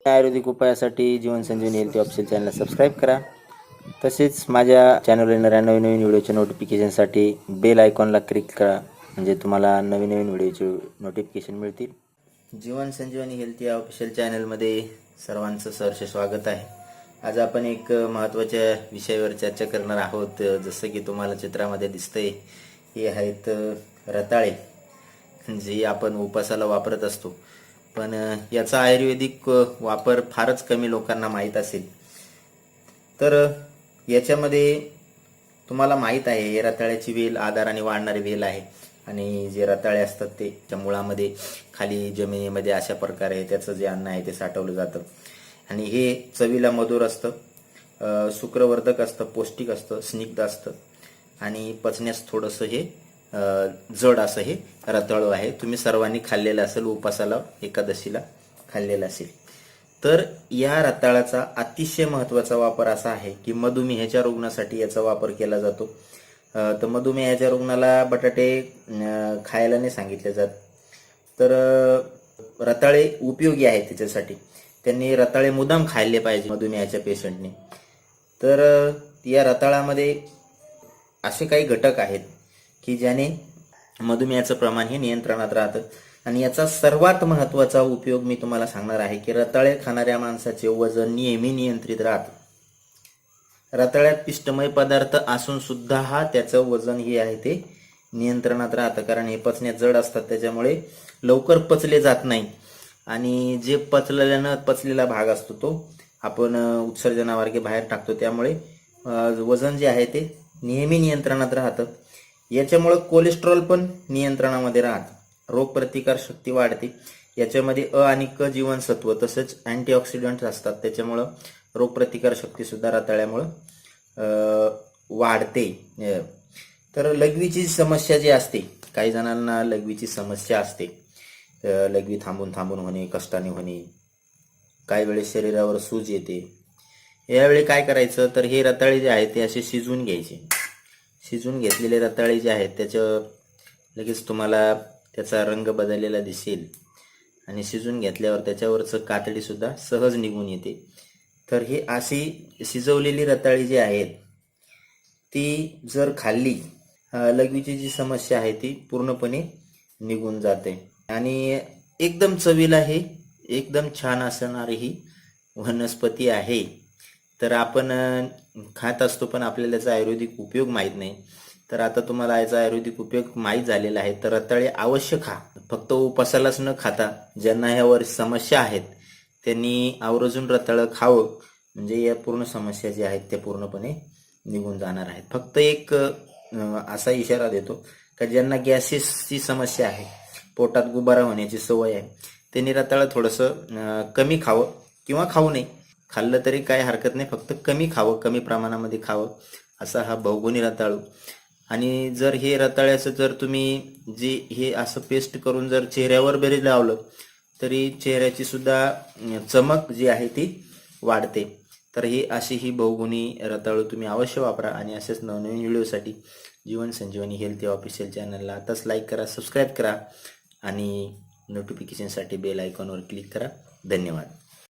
आयुर्वेदिक उपायासाठी जीवन संजीवनी health official चॅनलला subscribe करा. तसेच माझ्या चॅनलवर येणाऱ्या नवीन नवीन व्हिडिओच्या नोटिफिकेशनसाठी बेल आयकॉनला क्लिक करा, म्हणजे तुम्हाला नवीन नवीन व्हिडिओचे नोटिफिकेशन मिळतील. जीवन संजीवनी हेल्थ या ऑफिशियल चॅनलमध्ये सर्वांचं सहर्ष स्वागत आहे. आज आपण एक महत्त्वाच्या विषयावर चर्चा करणार आहोत. जसं की तुम्हाला चित्रामध्ये दिसतंय, हे आहेत रताळे, जे आपण उपासाला वापरत असतो. पण याचा आयुर्वेदिक वापर फारच कमी लोकांना माहीत असेल. तर याच्यामध्ये तुम्हाला माहीत आहे, हे रताळ्याची वेल आधाराने वाढणारी वेल आहे. आणि जे रताळे असतात ते त्या मुळामध्ये खाली जमिनीमध्ये अशा प्रकारे त्याचं जे अन्न आहे ते साठवलं जातं. आणि हे चवीला मधुर असतं, शुक्रवर्धक असतं, पौष्टिक असतं, स्निग्ध असतं आणि पचण्यास थोडंसं हे जड असं हे रताळू आहे. तुम्ही सर्वांनी खाल्लेलं असेल, उपासाला एकादशीला खाल्लेलं असेल. तर या रताळाचा अतिशय महत्त्वाचा वापर असा आहे की मधुमेहाच्या रुग्णासाठी याचा वापर केला जातो. तर मधुमेहाच्या रुग्णाला बटाटे खायला नाही सांगितले जात, तर रताळे उपयोगी आहेत त्याच्यासाठी. त्यांनी रताळे मुद्दाम खाल्ले पाहिजे मधुमेहाच्या पेशंटने. तर या रताळामध्ये असे काही घटक आहेत की ज्याने मधुमेहाचं प्रमाण हे नियंत्रणात राहतं. आणि याचा सर्वात महत्त्वाचा उपयोग मी तुम्हाला सांगणार आहे की रताळे खाणाऱ्या माणसाचे वजन नेहमी नियंत्रित राहतं. रताळ्यात पिष्टमय पदार्थ असून सुद्धा त्याचं वजन हे आहे ते नियंत्रणात राहतं, कारण हे पचण्यात जड असतात, त्याच्यामुळे लवकर पचले जात नाही. आणि जे पचलेला भाग असतो तो आपण उत्सर्जनामार्गे बाहेर टाकतो, त्यामुळे वजन जे आहे ते नेहमी नियंत्रणात राहतं. याच्यामुळं कोलेस्ट्रॉल पण नियंत्रणामध्ये राहतं, रोगप्रतिकार शक्ती वाढते. याच्यामध्ये अ आणि क जीवनसत्व तसेच अँटीऑक्सिडंट्स असतात, त्याच्यामुळं रोगप्रतिकार शक्ती सुद्धा रताळ्यामुळं वाढते. तर लघवीची समस्या जी असते, काही जणांना लघवीची समस्या असते, लघवी थांबून थांबून होणे, कष्टाने होणे, काही वेळेस शरीरावर सूज येते. यावेळी काय करायचं, तर हे रताळे जे आहेत ते असे शिजवून घ्यायचे. शिजून घेतलेले रताळे जे आहेत त्याचं लगेच तुम्हाला त्याचा रंग बदललेला दिसेल. आणि शिजून घेतल्यावर त्याच्यावरचं कातडीसुद्धा सहज निघून येते. तर हे अशी शिजवलेली रताळी जी आहेत ती जर खाल्ली, लघवीची जी समस्या आहे ती पूर्णपणे निघून जाते. आणि एकदम चवीला हे एकदम छान असणारी ही वनस्पती आहे. तर आपण खात असतो, पण आपल्याला याचा आयुर्वेदिक उपयोग माहीत नाही. तर आता तुम्हाला याचा आयुर्वेदिक उपयोग माहीत झालेला आहे. तर रताळे अवश्य खा. फक्त उपासालाच न खाता ज्यांना ह्यावर समस्या आहेत त्यांनी आवर्जून रताळं खावं, म्हणजे या पूर्ण समस्या ज्या आहेत त्या पूर्णपणे निघून जाणार आहेत. फक्त एक असा इशारा देतो का ज्यांना गॅसेसची समस्या आहे, पोटात गुबारा होण्याची सवय आहे, त्यांनी रताळं थोडंसं कमी खावं किंवा खाऊ नये. खाल्लं तरी काय हरकत नाही, फक्त कमी खावं, कमी प्रमाणामध्ये खावं, असा हा बहुगुणी रताळू. आणि जर हे रताळ्याचं जर तुम्ही जे हे असं पेस्ट करून जर चेहऱ्यावर बरे लावलं तरी चेहऱ्याची सुद्धा चमक जी आहे ती वाढते. तर ही अशी ही बहुगुणी रताळू तुम्ही अवश्य वापरा. आणि असेच नवनवीन व्हिडिओसाठी जीवन संजीवनी हेल्थ ऑफिशियल चॅनलला आताच लाईक करा, सबस्क्राईब करा आणि नोटिफिकेशनसाठी बेल आयकॉनवर क्लिक करा. धन्यवाद.